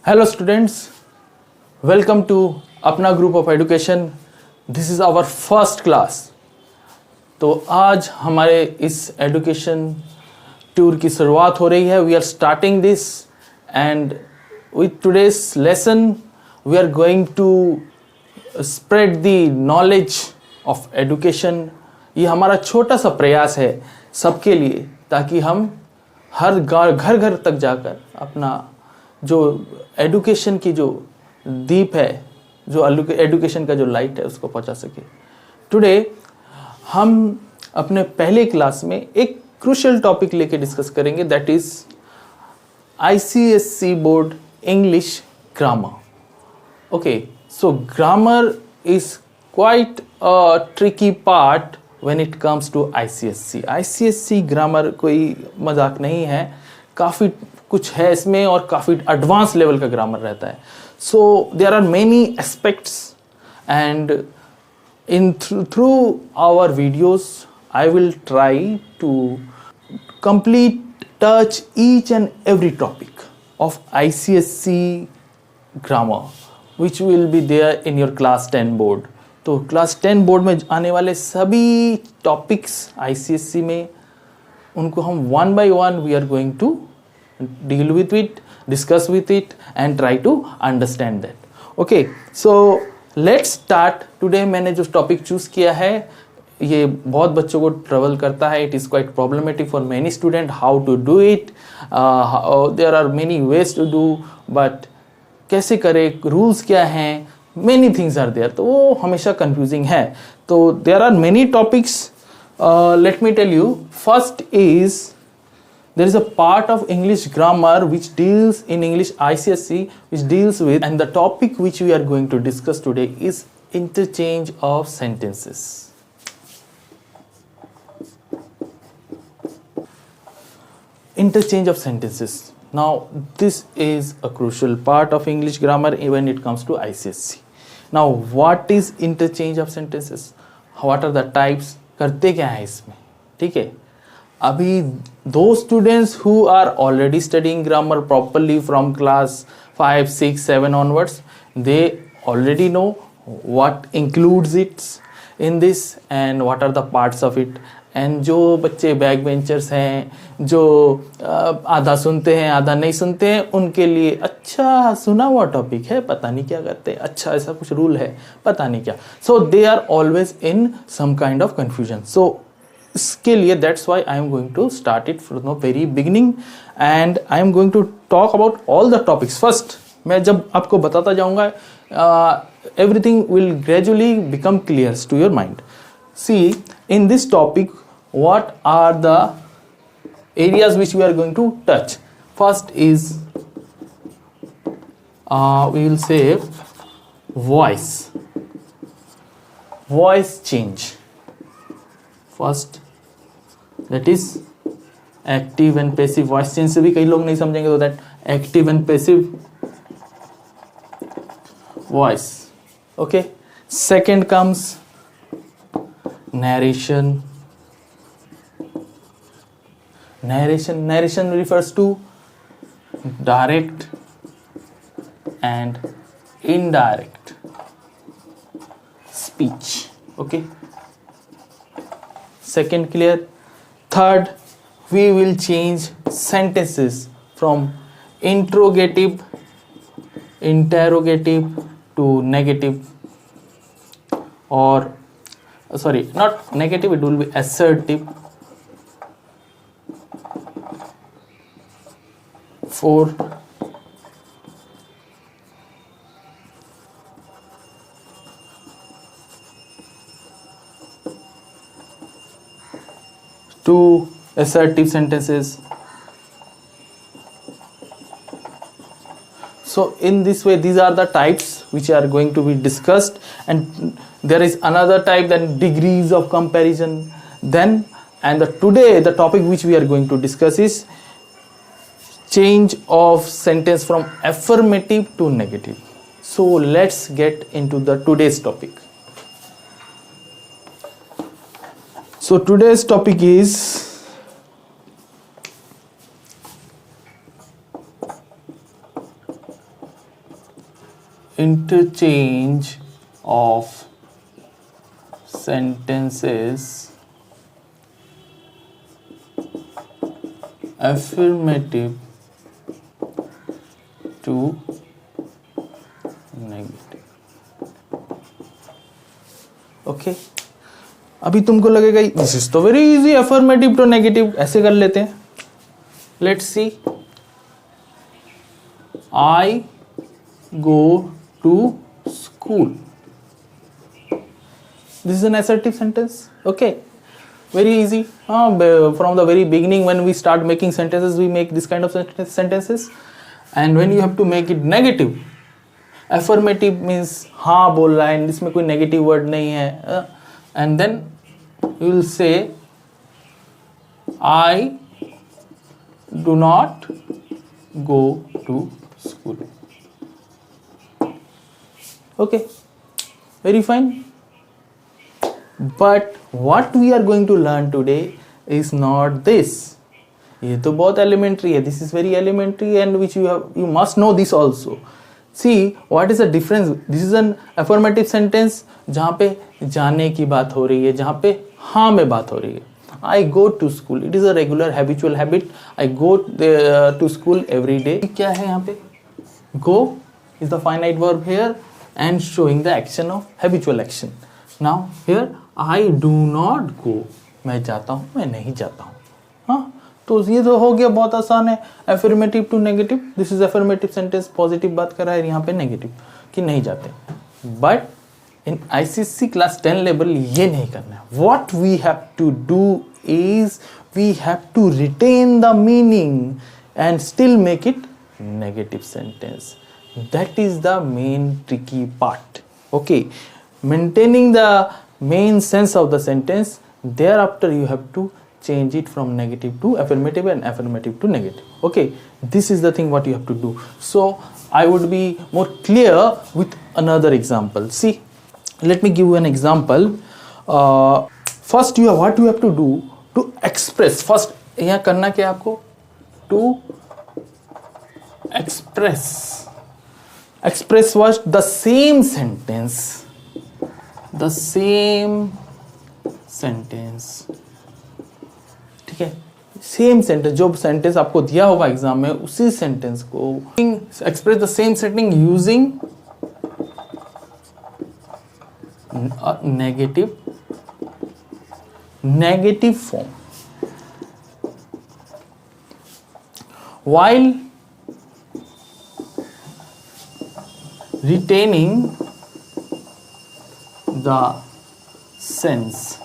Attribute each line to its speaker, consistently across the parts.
Speaker 1: Hello students, welcome to अपना group of education. This is our first class. तो आज हमारे इस एजुकेशन टूर की शुरुआत हो रही है. We are starting this and with today's lesson we are going to spread the knowledge of education. ये हमारा छोटा सा प्रयास है सबके लिए, ताकि हम हर घर घर तक जाकर अपना जो एजुकेशन की जो दीप है, जो एजुकेशन का जो लाइट है, उसको पहुंचा सके. टुडे हम अपने पहले क्लास में एक क्रूशियल टॉपिक लेके डिस्कस करेंगे, that is ICSE board English grammar. Okay, so grammar is quite a tricky part when it comes to ICSE. ICSE grammar कोई मजाक नहीं है, काफ़ी कुछ है इसमें और काफ़ी एडवांस लेवल का ग्रामर रहता है. So there are many aspects and in through our videos I will try to complete touch each and every topic of ICSE grammar which will be there in your class 10 board. तो class 10 board में आने वाले सभी topics ICSE में, उनको हम one by one we are going to deal with it, discuss with it and try to understand that. Okay, so let's start. Today मैंने जो टॉपिक चूज किया है, ये बहुत बच्चों को ट्रेवल करता है. It is quite problematic for many student how to do it. There are many ways to do, but कैसे करें, रूल्स क्या हैं, मेनी थिंग्स आर देयर. तो वो हमेशा कंफ्यूजिंग है. तो there are many topics. Let me tell you. First is there is a part of English grammar which deals in English ICSE, which deals with, and the topic which we are going to discuss today is interchange of sentences. Interchange of sentences. Now this is a crucial part of English grammar when it comes to ICSE. Now what is interchange of sentences? What are the types? करते क्या है इसमें, ठीक है. अभी those students who are already studying grammar properly from class 5, 6, 7 onwards, they already know what includes it in this and what are the parts of it. And जो बच्चे back benchers हैं, जो आधा सुनते हैं आधा नहीं सुनते हैं, उनके लिए अच्छा सुना हुआ टॉपिक है, पता नहीं क्या करते हैं, अच्छा ऐसा कुछ रूल है, पता नहीं क्या. So they are always in some kind of confusion. So इसके लिए that's why I am going to start it from the very beginning and I am going to talk about all the topics. First मैं जब आपको बताता जाऊंगा, everything will gradually become clear to your mind. See in this topic what are the areas which we are going to touch. First is we will say voice change. First that is active and passive. Voice change से भी कई लोग नहीं समझेंगे, तो that active and passive voice. Okay, second comes narration. Narration refers to direct and indirect speech. Okay, second clear. Third, we will change sentences from interrogative to negative, or sorry, not negative, it will be assertive. 4, two assertive sentences. So in this way, these are the types which are going to be discussed, and there is another type, then degrees of comparison. Then and today the topic which we are going to discuss is change of sentence from affirmative to negative. So let's get into the today's topic. So today's topic is interchange of sentences affirmative to negative. Okay अभी तुमको लगेगा this is तो very easy, affirmative to negative ऐसे कर लेते हैं. Let's see, I go to school. This is an assertive sentence. Okay, very easy. From the very beginning, when we start making sentences, we make this kind of sentences. And when you have to make it negative, affirmative means हाँ बोल रहा है, इसमें कोई negative word नहीं है. And then you will say, I do not go to school. Okay, very fine. But what we are going to learn today is not this. ये तो बहुत elementary है. This is very elementary and which you must know this also. See what is the difference. This is an affirmative sentence जहाँ पे जाने की बात हो रही है, जहाँ पे हाँ में बात हो रही है. I go to school. It is a regular habitual habit. I go to school every day. क्या है यहाँ पे? Go is the finite verb here and showing the action of habitual action. Now here I do not go. मैं जाता हूँ, मैं नहीं जाता हूँ. हाँ, तो ये तो हो गया, बहुत आसान है. affirmative to negative. This is affirmative sentence. Positive बात कर रहा है, यहाँ पे नेगेटिव कि नहीं जाते. But in ICSE class 10 level ये नहीं करना है. What we have to do is we have to retain the meaning and still make it negative sentence. That is the main tricky part. Okay, maintaining the main sense of the sentence, thereafter you have to change it from negative to affirmative and affirmative to negative. Okay, this is the thing what you have to do. So I would be more clear with another example. See, let me give you an example. First what you have to do to express. First यहाँ करना क्या आपको? To express what the same sentence. The same sentence. ठीक है, same sentence, जो sentence आपको दिया होगा एग्जाम में उसी सेंटेंस को express the same sentence using negative form while retaining the sense.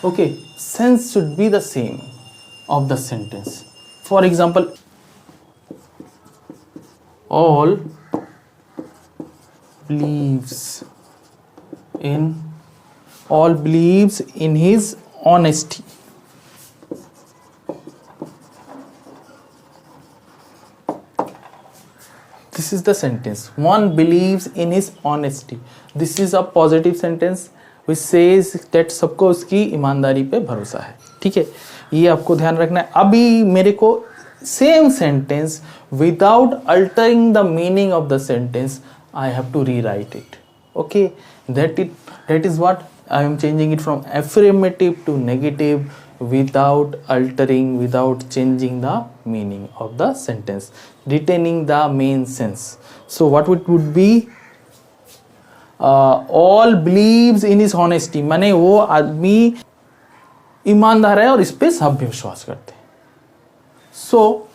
Speaker 1: Okay, sense should be the same of the sentence. For example, all believes in his honesty. This is the sentence. One believes in his honesty. This is a positive sentence which says that सबको उसकी ईमानदारी पे भरोसा है. ठीक है, ये आपको ध्यान रखना है. अभी मेरे को same sentence without altering the meaning of the sentence, I have to rewrite it. Okay, that is what I am changing it from affirmative to negative without altering, without changing the meaning of the sentence, retaining the main sense. So what would be all believes in his honesty, माने वो आदमी ईमानदार है और इस पे सब भी विश्वास करते हैं. So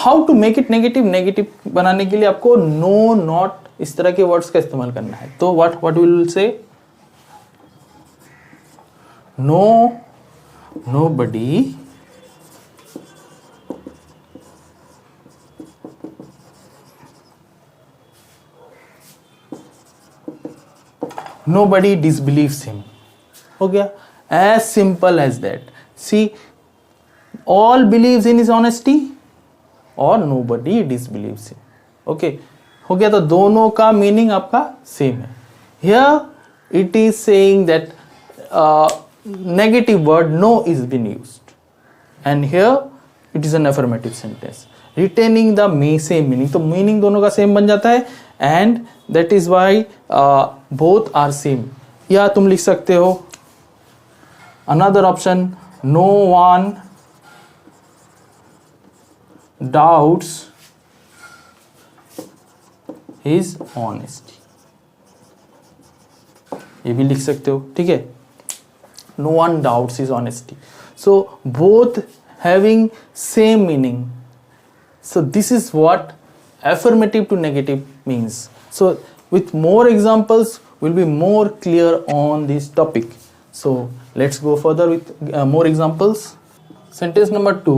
Speaker 1: how to make it negative? Negative बनाने के लिए आपको no, not इस तरह के वर्ड्स का इस्तेमाल करना है. तो what we will say? No, nobody disbelieves him. हो गया, as simple as that. See, all believes in his honesty और nobody disbelieves him. Okay, हो गया. तो दोनों का मीनिंग आपका सेम है. Here it is saying that negative word no is been used, and here it is an affirmative sentence. Retaining the same meaning, तो meaning दोनों का सेम बन जाता है and that is why both are same. या तुम लिख सकते हो another option, no one doubts his honesty. ये भी लिख सकते हो, ठीक है. No one doubts his honesty. So both having same meaning. So this is what affirmative to negative means. So with more examples we'll be more clear on this topic. So let's go further with more examples. Sentence number 2,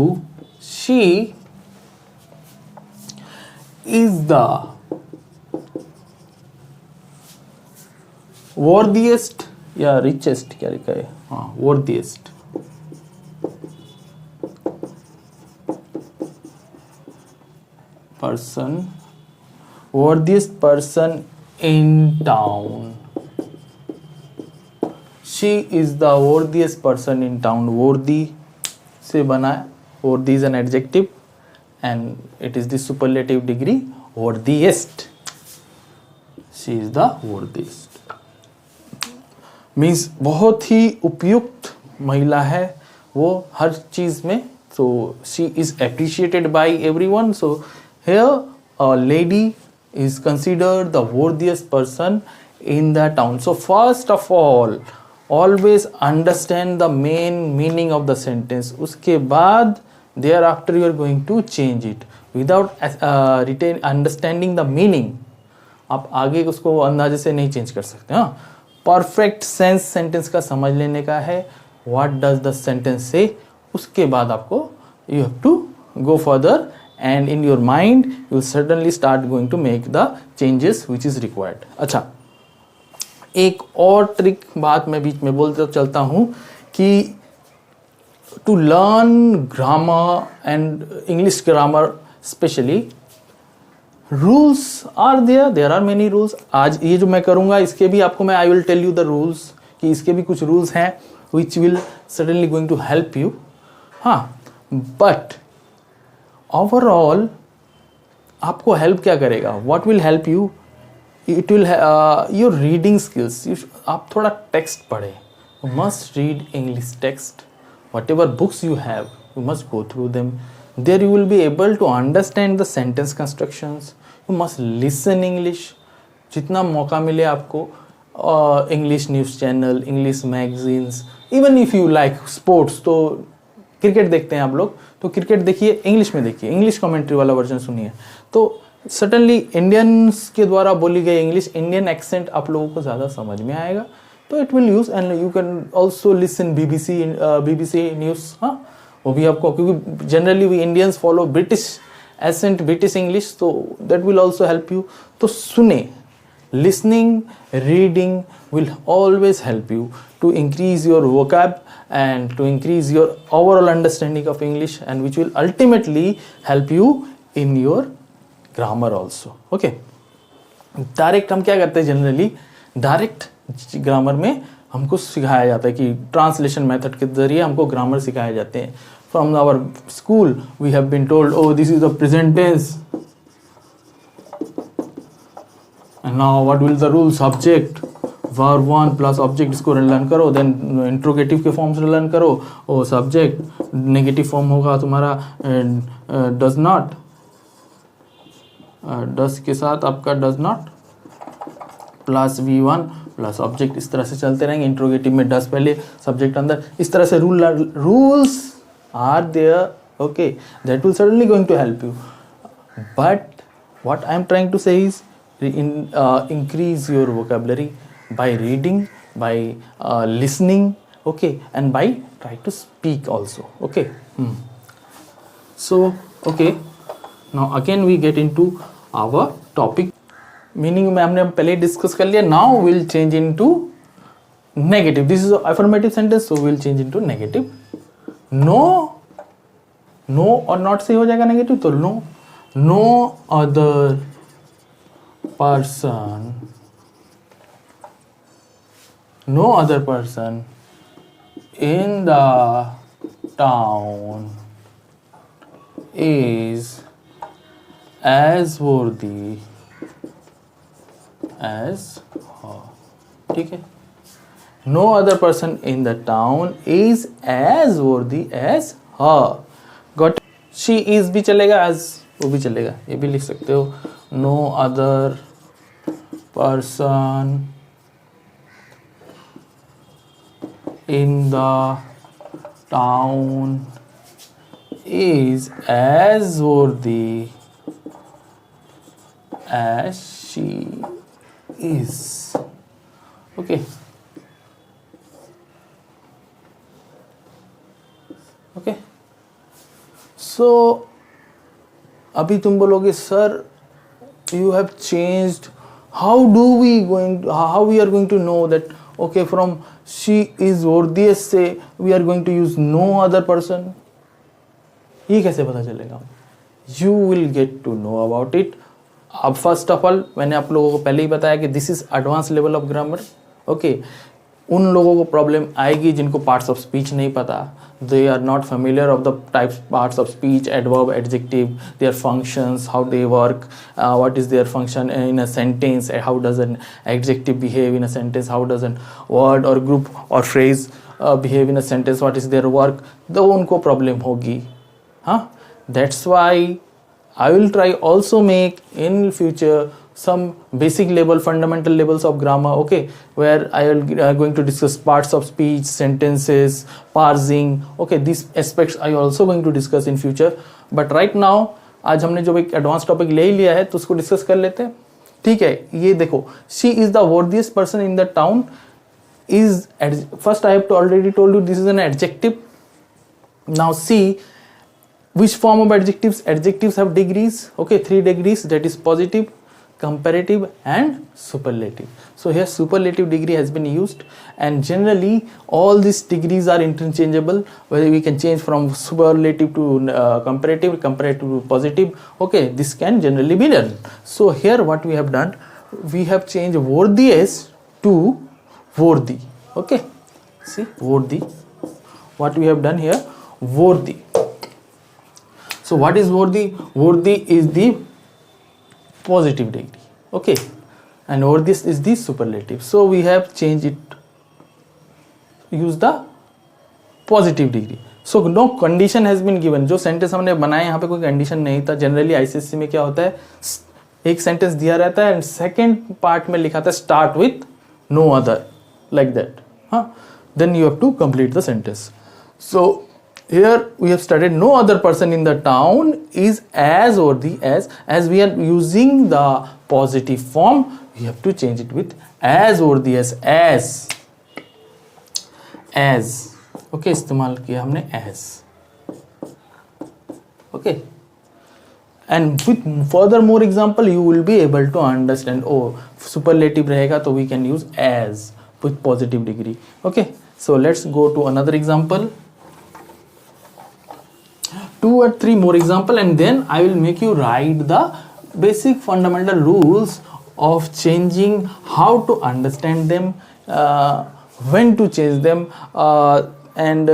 Speaker 1: she is the worthiest या richest, क्या लिखा है, हाँ worthiest person, worthiest person in town. She is the worthiest person in town. Worthy से बना है, worthy is an adjective and it is the superlative degree, worthiest. She is the worthiest means बहुत ही उपयुक्त महिला है वो हर चीज में. So she is appreciated by everyone. So here a lady is considered the worthiest person in the town. So first of all always understand the main meaning of the sentence. उसके बाद thereafter you are going to change it. Without understanding the meaning आप आगे उसको अंदाजे से नहीं change कर सकते. हाँ, परफेक्ट सेंस सेंटेंस का समझ लेने का है. व्हाट डज द सेंटेंस से, उसके बाद आपको you have to go further and in your mind you will certainly start going to make the changes which is required. अच्छा, एक और ट्रिक बात मैं बीच में बोलते चलता हूँ कि to learn grammar and English grammar especially, rules are there are many rules. आज ये जो मैं करूँगा इसके भी आपको मैं I will tell you the rules कि इसके भी कुछ rules हैं which will certainly going to help you. हाँ, but ओवरऑल आपको हेल्प क्या करेगा, what will help you, it will your reading skills. आप थोड़ा टेक्स्ट पढ़े, you must read English text. Whatever books you have you must go through them. There you will be able to understand the sentence constructions. You must listen English जितना मौका मिले आपको. English news channel, English magazines, even if you like sports, तो cricket देखते हैं आप लोग तो क्रिकेट देखिए इंग्लिश में, देखिए इंग्लिश कमेंट्री वाला वर्जन सुनिए. तो सर्टनली इंडियंस के द्वारा बोली गई इंग्लिश, इंडियन एक्सेंट आप लोगों को ज़्यादा समझ में आएगा. तो it will use and you can also listen BBC news. हाँ, वो भी आपको, क्योंकि generally we Indians follow British accent, British English, तो that will also help you. तो सुने, listening, reading will always help you to increase your vocab and to increase your overall understanding of English, and which will ultimately help you in your grammar also. Okay, direct हम क्या करते हैं, generally direct grammar में हमको सिखाया जाता है कि ट्रांसलेशन मेथड के जरिए हमको ग्रामर सिखाए जाते हैं. From our school we have been told, oh this is the present tense. And now what will the rule, subject verb 1 plus object, इसको लर्न करो. देन इंट्रोगेटिव के फॉर्म्स लर्न करो. ओ सब्जेक्ट नेगेटिव फॉर्म होगा तुम्हारा does not, does के साथ आपका does not plus V1 plus object. इस तरह से चलते रहेंगे. इंट्रोगेटिव में डज पहले, सब्जेक्ट अंदर. इस तरह से rules are there. Okay, that will certainly going to help you. But what I am trying to say is increase your vocabulary by reading, by listening, okay, and by try to speak also. Okay. So okay, now again we get into our topic. Meaning में हमने पहले discuss कर लिया. Now we'll change into negative. This is an affirmative sentence, so we'll change into negative. No और not से हो जाएगा negative, तो no other person in the town is as worthy as her. ठीक है, no other person in the town is as worthy as her. Got? She is भी चलेगा, as वो भी चलेगा, ये भी लिख सकते हो. No other person in the town is as worthy as she is. Okay. Okay. So अभी तुम बोलोगे sir you have changed, how we are going to know that okay from she is worthiest say we are going to use no other person? ये कैसे पता चलेगा? You will get to know about it. अब first of all मैंने आप लोगों को पहले ही बताया कि this is advance level of grammar. Okay, उन लोगों को प्रॉब्लम आएगी जिनको पार्ट्स ऑफ स्पीच नहीं पता. They are not familiar of the types parts of speech, adverb, adjective, their functions, how they work, what is their function in a sentence, how does an adjective behave in a sentence, how does an word और group और phrase behave in a sentence, what is their work, तो उनको problem होगी. हाँ, that's why I will try also make in future some basic level, fundamental levels of grammar, okay, where I will going to discuss parts of speech, sentences, parsing, okay, these aspects I also going to discuss in future. But right now आज हमने जो एक advance topic ले ही लिया है तो उसको discuss कर लेते हैं. ठीक है, ये देखो, she is the worthiest person in the town is, first I have to already told you this is an adjective. Now see which form of adjectives? Adjectives have degrees, okay, 3 degrees, that is positive, comparative and superlative. So here superlative degree has been used, and generally all these degrees are interchangeable, whether we can change from superlative to comparative, comparative to positive, okay, this can generally be done. So here what we have done, we have changed worthiest to worthy, okay, see worthy, what we have done here, worthy. So what is worthy? Worthy is the positive degree, okay, and worthiest is the superlative. So we have changed it, use the positive degree. So no condition has been given. जो sentence हमने बनाए यहाँ पे कोई condition नहीं था. Generally ICSC में क्या होता है, एक सेंटेंस दिया रहता है एंड सेकेंड पार्ट में लिखा था start with no other, like that. हाँ, then you have to complete the sentence. So here we have started no other person in the town is as worthy as we are using the positive form, we have to change it with as worthy as okay, इस्तेमाल किया हमने as, okay, and with further more example you will be able to understand. Oh, superlative रहेगा तो we can use as with positive degree. Okay, so let's go to another example, 2 or 3 more example, and then I will make you write the basic fundamental rules of changing, how to understand them, when to change them, and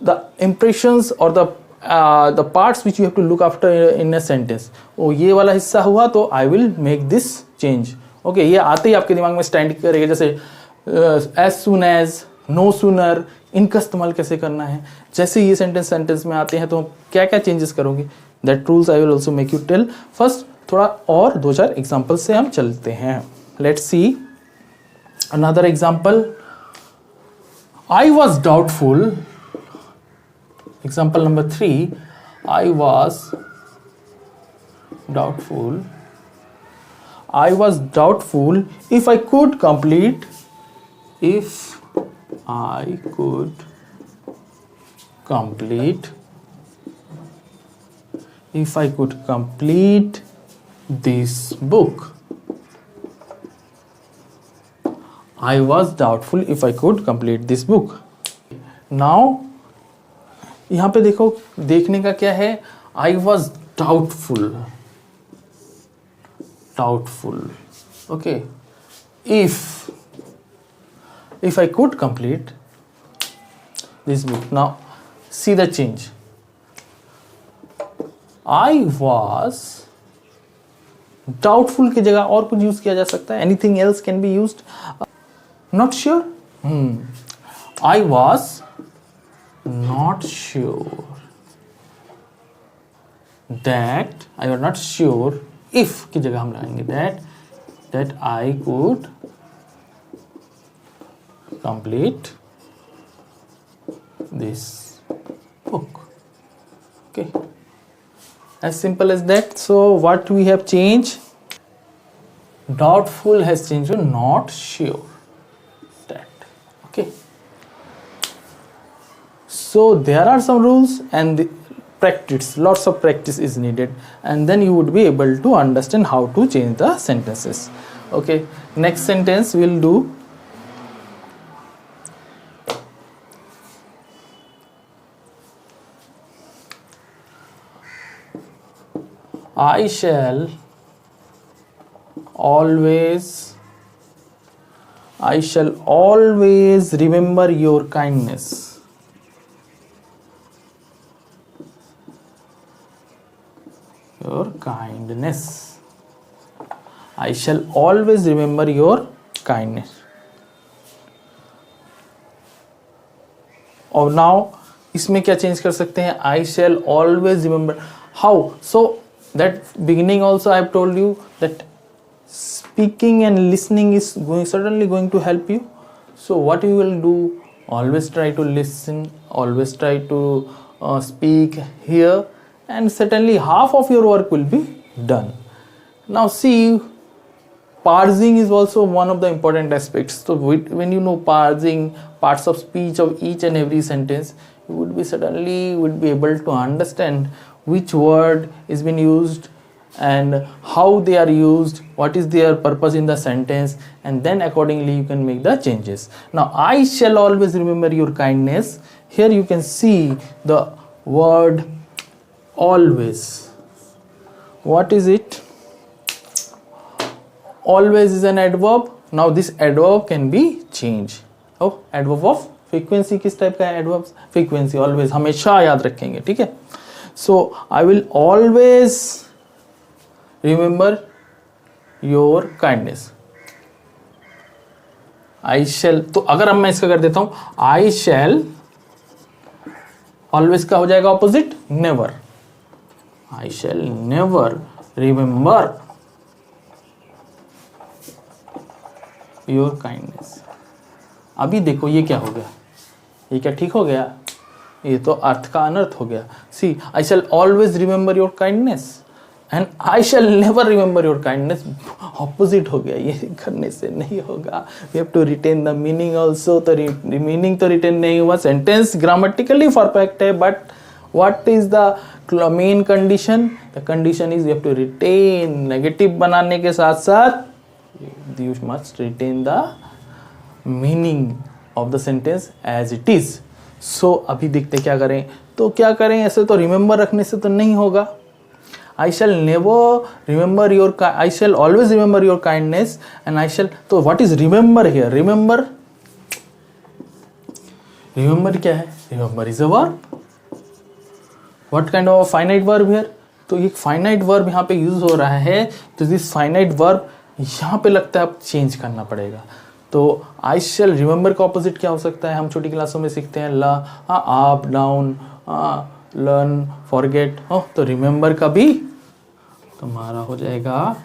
Speaker 1: the impressions or the parts which you have to look after in a sentence. Oh, ये वाला हिस्सा हुआ तो I will make this change. Okay, ये आते ही आपके दिमाग में स्टैंड करेगा, जैसे as soon as, no sooner, इनका इस्तेमाल कैसे करना है. जैसे ये सेंटेंस में आते हैं तो क्या क्या चेंजेस करोगे, that rules I will also make you tell. First थोड़ा और 2-4 एग्जाम्पल से हम चलते हैं. Let's see another example. I was doubtful, example number 3, I was doubtful if I could complete this book. I was doubtful if I could complete this book. Now यहाँ पे देखो, देखने का क्या है, I was doubtful, okay, if I could complete this book. Now see the change. I was, doubtful की जगह और कुछ यूज किया जा सकता है, anything else can be used. Not sure, I was not sure that, I was not sure if की जगह हम लगाएंगे that I could complete this book. Okay, as simple as that. So what we have changed, doubtful has changed to not sure that. Okay, so there are some rules and the practice, lots of practice is needed, and then you would be able to understand how to change the sentences. Okay, next sentence we'll do. I shall always remember your kindness. Your kindness. I shall always remember your kindness. और now इसमें क्या change कर सकते हैं? I shall always remember. How? So that beginning also I have told you that speaking and listening is certainly going to help you. So what you will do, always try to listen, always try to speak here, and certainly half of your work will be done. Now see, parsing is also one of the important aspects. So when you know parsing parts of speech of each and every sentence, you would be able to understand which word is being used and how they are used, what is their purpose in the sentence, and then accordingly you can make the changes. Now I shall always remember your kindness. Here you can see the word always. What is it? Always is an adverb. Now this adverb can be changed. Oh, adverb of frequency किस type का है? adverbs frequency, always हमेशा याद रखेंगे, ठीक है? So I will always remember your kindness. I shall, तो अगर अब मैं इसका कर देता हूं I shall, always का हो जाएगा opposite never. I shall never remember your kindness. अभी देखो ये क्या हो गया, ये क्या ठीक हो गया? ये तो अर्थ का अनर्थ हो गया. See, I shall always remember your kindness and I shall never remember your kindness. Opposite हो गया, ये करने से नहीं होगा. We have to retain the meaning also. तो मीनिंग तो रिटेन नहीं हुआ, सेंटेंस ग्रामेटिकली परफेक्ट है, but what is the main condition? The condition is you have to retain. Negative बनाने के साथ साथ you must retain the meaning of the sentence as it is. So अभी देखते क्या करें. तो क्या करें, ऐसे तो रिमेंबर रखने से तो नहीं होगा. I shall never remember your, I shall always remember your kindness and I shall. तो what is remember here? Remember क्या है? Remember is a verb. What kind of finite verb here? तो एक फाइनाइट वर्ब यहाँ पे use हो रहा है. तो दिस फाइनाइट वर्ब यहाँ पे लगता है अब चेंज करना पड़ेगा. तो आई शेल रिमेंबर का ऑपोजिट क्या हो सकता है? हम छोटी क्लासों में सीखते हैं ला, अप, डाउन, लर्न, फॉरगेट. तो रिमेंबर का भी तुम्हारा हो जाएगा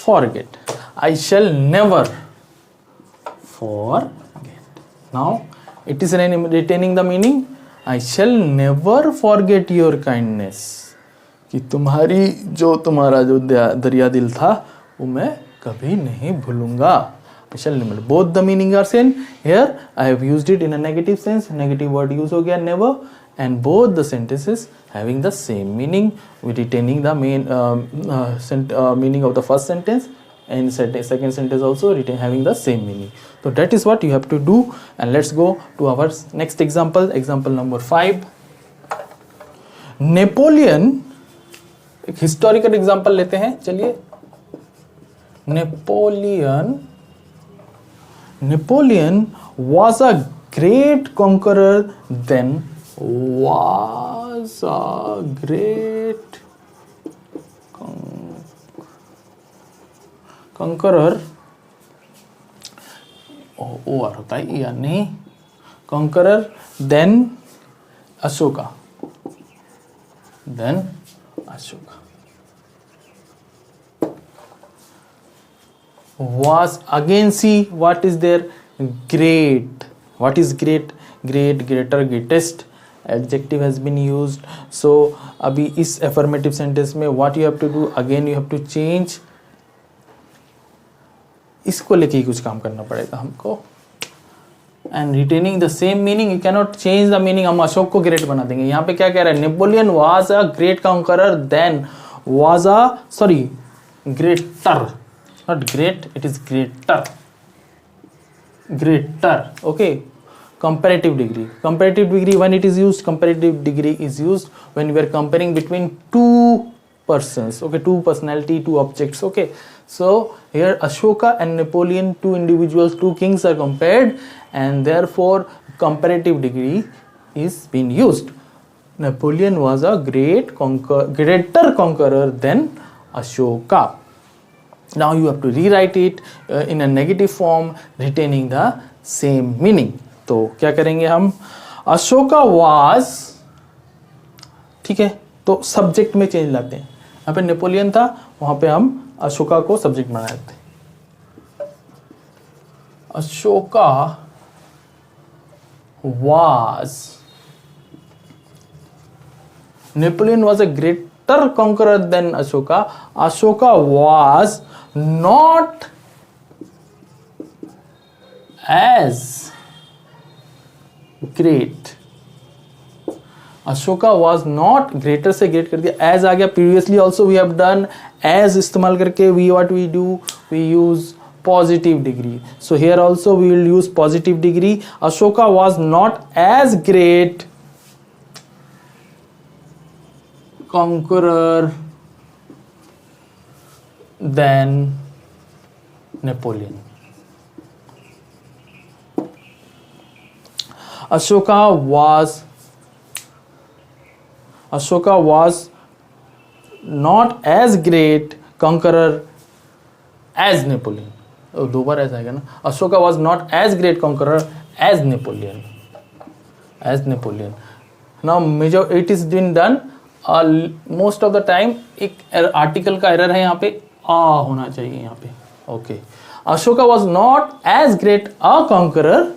Speaker 1: forget. I shall never forget. Now it is retaining the meaning. I shall never forget your kindness. कि तुम्हारा जो दरिया दिल था वो मैं कभी नहीं भूलूंगा. I shall remember. Both the meaning are same. Here I have used it in a negative sense. Negative word use हो गया never, and both the sentences having the same meaning. We retaining the main meaning of the first sentence, and second sentence also having the same meaning. So that is what you have to do. And let's go to our next example. Example number 5. Napoleon. एक historical example लेते हैं. चलिए. Napoleon was a great conqueror then was was a great conqueror. O R होता है या नहीं, conqueror then Ashoka. Then Ashoka was, again see what is there, great. What is great? Great, greater, greatest adjective has been used. So अभी इस affirmative sentence में what you have to do, again you have to change, इसको लेके ही कुछ काम करना पड़ेगा हमको. And retaining the same meaning, you cannot change the meaning. हम अशोक को ग्रेट बना देंगे. यहाँ पे क्या कह रहा है, Napoleon was a great conqueror than was a, sorry greater, not great, it is greater, greater. Okay, comparative degree. Comparative degree, when it is used, comparative degree is used when we are comparing between two persons. Okay, two personality, two objects. Okay, so here Ashoka and Napoleon, two individuals, two kings are compared, and therefore comparative degree is being used. Napoleon was a greater conqueror than Ashoka. Now you have to rewrite it in a negative form, retaining the same meaning. तो क्या करेंगे हम, Ashoka was, ठीक है, तो subject में change लाते हैं. यहाँ पे नेपोलियन था, वहां पे हम अशोका को सब्जेक्ट बना देते हैं. Ashoka was, Napoleon was a greater conqueror than Ashoka. Ashoka was not as great. Ashoka was not, greater से ग्रेट कर दिया, एज आ गया. Previously also we have done as इस्तेमाल करके we what we do, we use positive degree. So here also we will use positive degree. Ashoka was not as great conqueror than Napoleon. Ashoka was not as great conqueror as Napoleon. दो बार ऐसा आएगा ना. Ashoka was not as great conqueror as Napoleon. Now major it is been done. Most of the time एक article का error है, यहाँ पे a होना चाहिए यहाँ पे. Okay, Ashoka was not as great a conqueror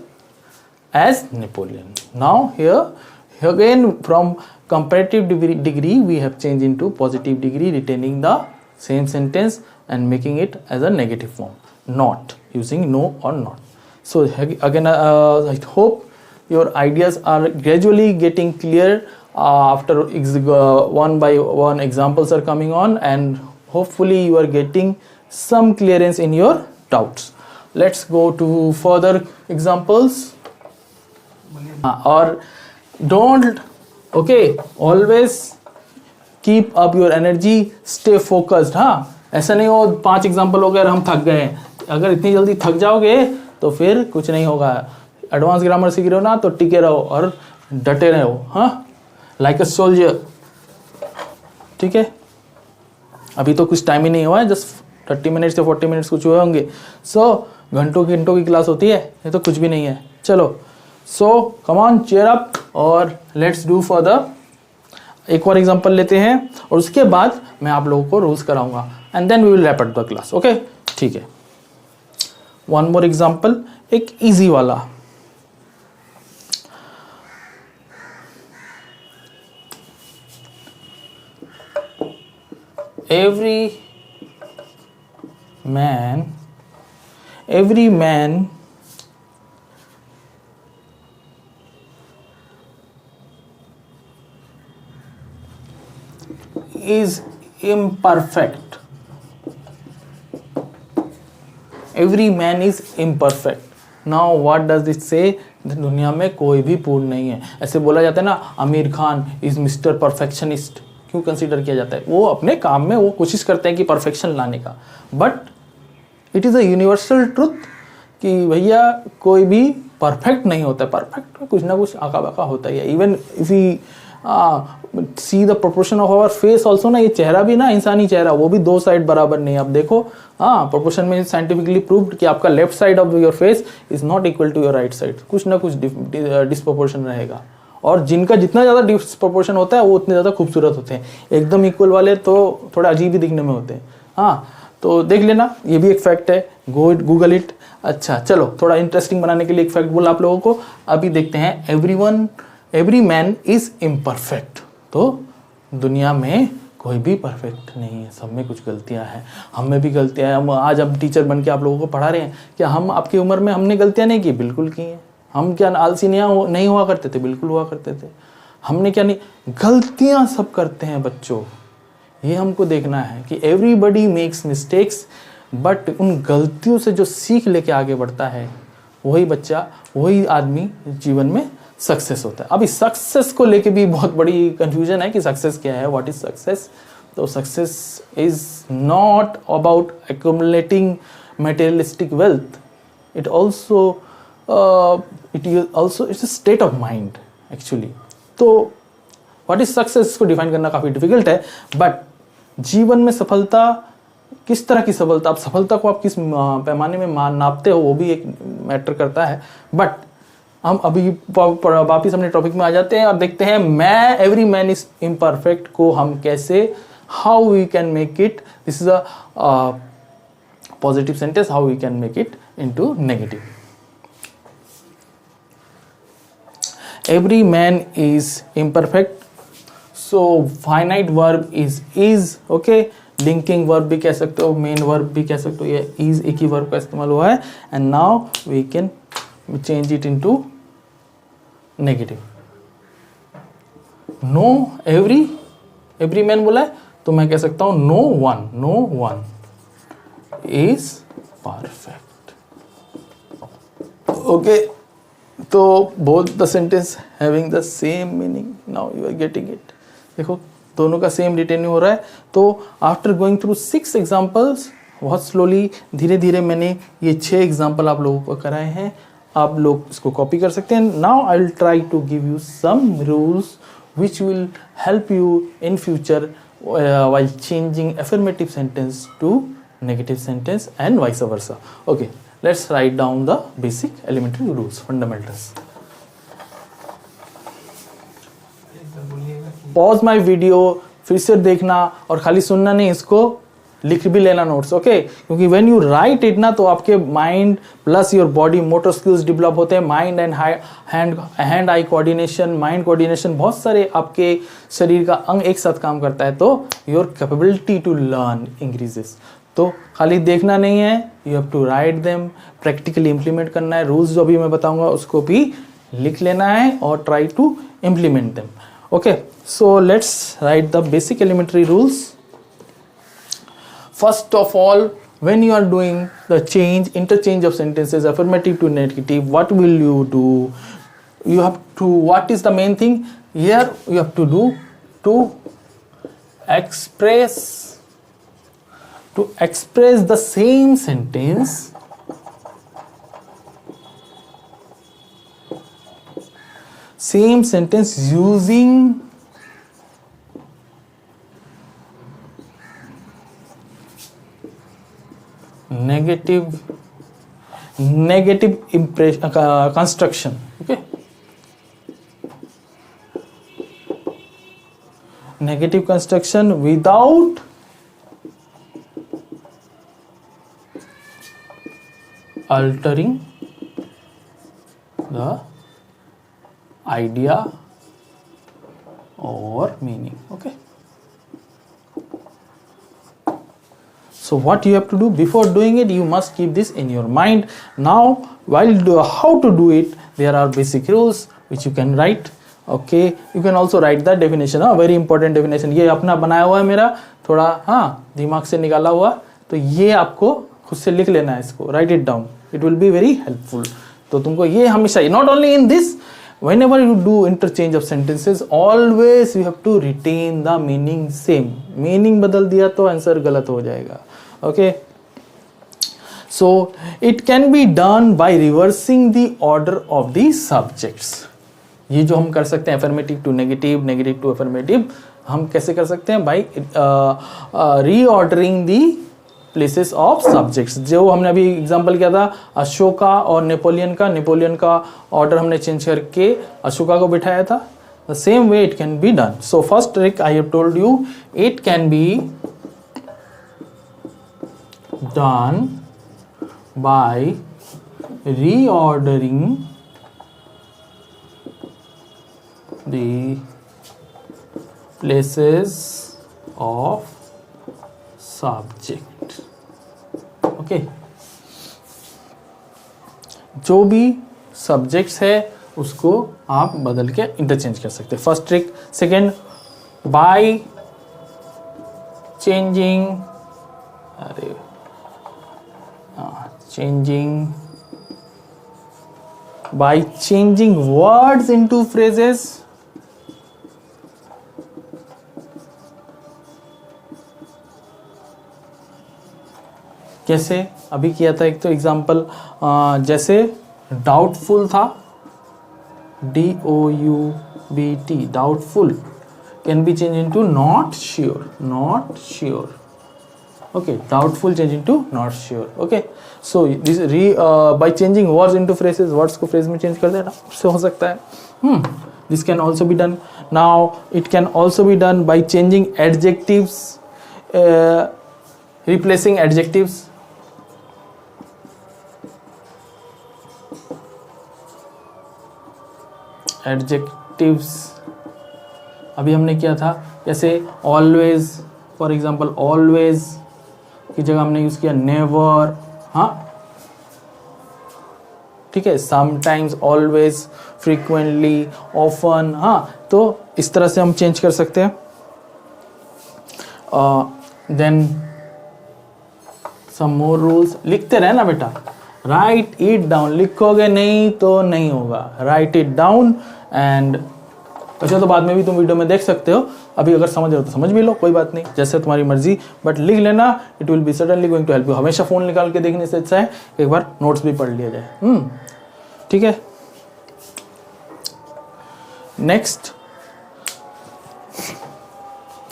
Speaker 1: as Napoleon. Now here again from comparative degree we have change into positive degree, retaining the same sentence and making it as a negative form, not using no or not. So again I hope your ideas are gradually getting clear. After one by one examples are coming on, and hopefully you are getting some clearance in your doubts. Let's go to further examples. Or don't, okay, always keep up your energy, stay focused. हाँ, ऐसा नहीं हो 5 example हो गए और हम थक गए. अगर इतनी जल्दी थक जाओगे तो फिर कुछ नहीं होगा. एडवांस ग्रामर सीख रहे हो ना, तो टिके रहो और डटे रहो. हाँ, लाइक अ सोल्जर. ठीक है, अभी तो कुछ टाइम ही नहीं हुआ है, जस्ट 30 मिनट्स या 40 मिनट्स कुछ हुए होंगे. सो घंटों की क्लास होती है, ये तो कुछ भी नहीं है. चलो, सो कम ऑन, चीयर अप और लेट्स डू फर्दर. एक और एग्जांपल लेते हैं और उसके बाद मैं आप लोगों को रूल्स कराऊंगा, and then we will wrap up the class. Okay, ठीक है. वन मोर एग्जांपल, एक इजी वाला. every man is imperfect. Every man is imperfect. Now what does it say? दुनिया में कोई भी पूर्ण नहीं है. ऐसे बोला जाता है ना, Aamir Khan is mister perfectionist. क्यों कंसीडर किया जाता है? वो अपने काम में वो कोशिश करते हैं कि परफेक्शन लाने का, but it is a universal truth कि भैया कोई भी परफेक्ट नहीं होता. परफेक्ट कुछ ना कुछ आका बाका होता ही है. Even if he see the proportion of our face also ना, ये चेहरा भी ना, इंसानी चेहरा, वो भी दो साइड बराबर नहीं है। आप देखो प्रोपोर्शन में साइंटिफिकली प्रूव्ड कि आपका left side of your face is not equal to your right side, कुछ ना कुछ डिस्प्रोपोर्शन रहेगा। और जिनका जितना ज़्यादा डिस्प्रोपोर्शन होता है वो उतने ज़्यादा खूबसूरत होते हैं, एकदम इक्वल वाले तो थोड़ा अजीब ही दिखने में होते हैं। तो देख लेना, ये भी एक फैक्ट है, गूगल इट। अच्छा चलो, थोड़ा इंटरेस्टिंग बनाने के लिए एक फैक्ट बोला आप लोगों को। अभी देखते हैं, एवरी मैन इज इम्परफेक्ट। तो दुनिया में कोई भी परफेक्ट नहीं है, सब में कुछ गलतियां हैं, हम में भी गलतियां हैं। हम आज हम टीचर बन के आप लोगों को पढ़ा रहे हैं, क्या हम आपकी उम्र में हमने गलतियां नहीं की? बिल्कुल की हैं। हम क्या आलसी नहीं हुआ करते थे? बिल्कुल हुआ करते थे। हमने क्या नहीं, गलतियां सब करते हैं बच्चों। ये हमको देखना है कि एवरीबडी मेक्स मिस्टेक्स, बट उन गलतियों से जो सीख लेके आगे बढ़ता है वही बच्चा, वही आदमी जीवन में सक्सेस होता है। अभी सक्सेस को लेके भी बहुत बड़ी कंफ्यूजन है कि सक्सेस क्या है, व्हाट इज सक्सेस। तो success is not about accumulating materialistic wealth, it also it's a state of mind actually. तो व्हाट इज सक्सेस, इसको डिफाइन करना काफ़ी डिफिकल्ट है, बट जीवन में सफलता, किस तरह की सफलता, आप सफलता को आप किस पैमाने में नापते हो वो भी एक मैटर करता है। बट हम अभी वापिस अपने टॉपिक में आ जाते हैं और देखते हैं एवरी मैन इज इम्परफेक्ट को हम कैसे, how we can make it, this is a positive sentence, how we can make it into negative. Every man is imperfect, so finite verb is okay, linking verb भी कह सकते हो, main verb भी कह सकते हो, ये इज एक ही वर्ब का इस्तेमाल हुआ है। And now we can change it into negative. No every man बोला है तो मैं कह सकता हूं no one is perfect. Okay, तो both the sentence having the same meaning, now you are getting it. देखो दोनों का सेम रिटेन्यू हो रहा है। तो आफ्टर गोइंग थ्रू 6 एग्जाम्पल्स, बहुत स्लोली धीरे धीरे मैंने ये 6 एग्जाम्पल आप लोगों को कराए हैं, आप लोग इसको कॉपी कर सकते हैं। Now I will try to give you some rules which will help you in future while changing affirmative sentence to negative sentence and vice versa. Okay, let's write down the basic elementary rules, fundamentals. Pause my video, फिर से देखना और खाली सुनना नहीं, इसको लिख भी लेना नोट्स, ओके? क्योंकि व्हेन यू राइट इट ना, तो आपके mind plus your body motor skills develop होते हैं, mind and hand eye coordination, mind coordination, बहुत सारे आपके शरीर का अंग एक साथ काम करता है, तो your capability to learn increases. तो खाली देखना नहीं है, you have to write them, practically implement करना है। रूल्स जो अभी मैं बताऊंगा उसको भी लिख लेना है और try to implement them. Okay, so let's write the basic elementary rules. First of all, when you are doing the interchange of sentences, affirmative to negative, what will you do? You have to, what is the main thing here? You have to do to express the same sentence using negative impression construction. Okay, negative construction without altering the idea or meaning. Okay, so what you have to do before doing it, you must keep this in your mind. Now how to do it, there are basic rules which you can write. Okay, you can also write the definition, very important definition. ये अपना बनाया हुआ है मेरा, थोड़ा दिमाग से निकाला हुआ, तो ये आपको खुद से लिख लेना है, इसको write it down, it will be very helpful. तो तुमको ये हमेशा, not only in this, whenever you do interchange of sentences, always you have to retain the meaning same. meaning बदल दिया तो आंसर गलत हो जाएगा. Okay, so it can be done by reversing the order of the subjects. ये जो हम कर सकते हैं affirmative to negative, negative to affirmative, हम कैसे कर सकते हैं? By reordering the places of subjects. जो हमने अभी एग्जांपल किया था अशोका और नेपोलियन का ऑर्डर हमने चेंज करके अशोका को बिठाया था। The same way it can be done. So first trick I have told you, it can be done by reordering the places of subject. Okay, जो भी सब्जेक्ट्स है उसको आप बदल के इंटरचेंज कर सकते हैं। First trick. Second, by changing by changing words into phrases. कैसे? अभी किया था एक तो एग्जाम्पल, जैसे डाउटफुल था, DOUBT, doubtful can be change into not sure. Okay, doubtful change into not sure. Okay, so this by changing words into phrases, words को phrase में change कर देना, उससे हो सकता है। This can also be done. Now it can also be done by changing adjectives, replacing adjectives. Adjectives अभी हमने किया था, जैसे always, for example always की जगह हमने यूज किया नेवर। हाँ, ठीक है, समटाइम्स, ऑलवेज, फ्रीक्वेंटली, ऑफन। हाँ, तो इस तरह से हम चेंज कर सकते हैं। देन सम मोर रूल्स। लिखते रहना बेटा, राइट इट डाउन। लिखोगे नहीं तो नहीं होगा, राइट इट डाउन। एंड वैसे तो बाद में भी तुम वीडियो में देख सकते हो, अभी अगर समझ रहे हो तो समझ भी लो, कोई बात नहीं, जैसे तुम्हारी मर्जी, बट लिख लेना। It will be suddenly going to help you. हमेशा फोन निकाल के देखने से अच्छा है एक बार नोट्स भी पढ़ लिया जाए। ठीक है। नेक्स्ट,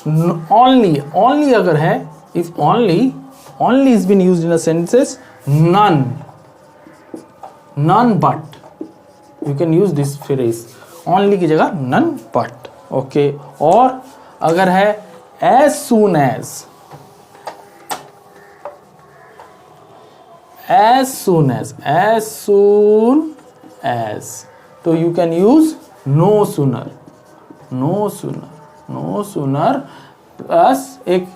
Speaker 1: ओनली अगर है, if only is been used in a sentences, none but, you can use this phrase. Only की जगह नन बट। ओके, और अगर है as soon as, तो you can use no sooner plus एक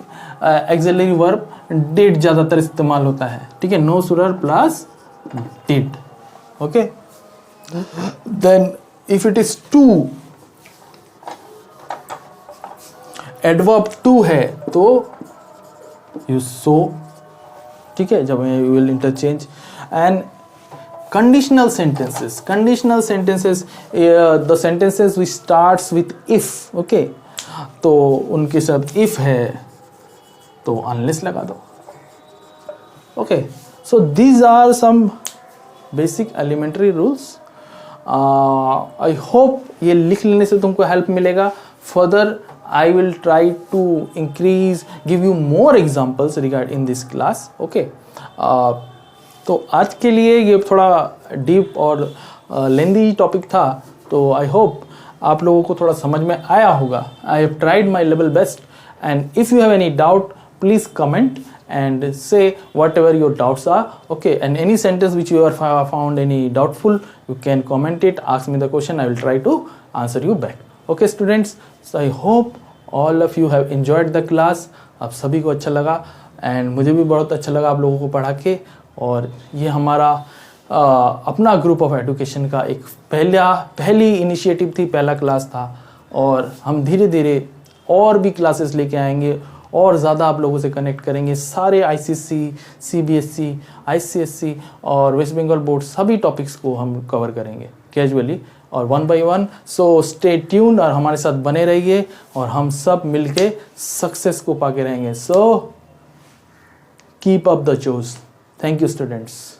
Speaker 1: एक्सिलरी वर्ब did ज्यादातर इस्तेमाल होता है। ठीक है, no sooner plus did। Okay, then if it is to, adverb to है तो यूज सो। ठीक है, जब you will interchange. And conditional sentences, the sentences which starts with if. Okay, तो उनके साथ इफ है तो अनलेस लगा दो। Okay, so these are some basic elementary rules. I hope ये लिख लेने से तुमको हेल्प मिलेगा। Further I will try to give you more examples in this class. Okay, तो आज के लिए ये थोड़ा डीप और लेंदी टॉपिक था, तो आई होप आप लोगों को थोड़ा समझ में आया होगा। I have tried my level best, and if you have any doubt, please comment and say whatever your doubts are. Okay, and any sentence which you are found any doubtful, you can comment it, ask me the question, I will try to answer you back. Okay students, so I hope all of you have enjoyed the class. आप सभी को अच्छा लगा, and मुझे भी बहुत अच्छा लगा आप लोगों को पढ़ा के। और ये हमारा अपना ग्रुप ऑफ एजुकेशन का एक पहली इनिशिएटिव थी, पहला क्लास था, और हम धीरे धीरे और भी क्लासेस लेके आएंगे और ज़्यादा आप लोगों से कनेक्ट करेंगे। सारे ICSE, CBSE, ICSE और वेस्ट बंगाल बोर्ड सभी टॉपिक्स को हम कवर करेंगे कैजुअली और 1 by 1। सो स्टे ट्यून्ड और हमारे साथ बने रहिए, और हम सब मिलके सक्सेस को पाके रहेंगे। सो कीप अप द जोश। Thank you students.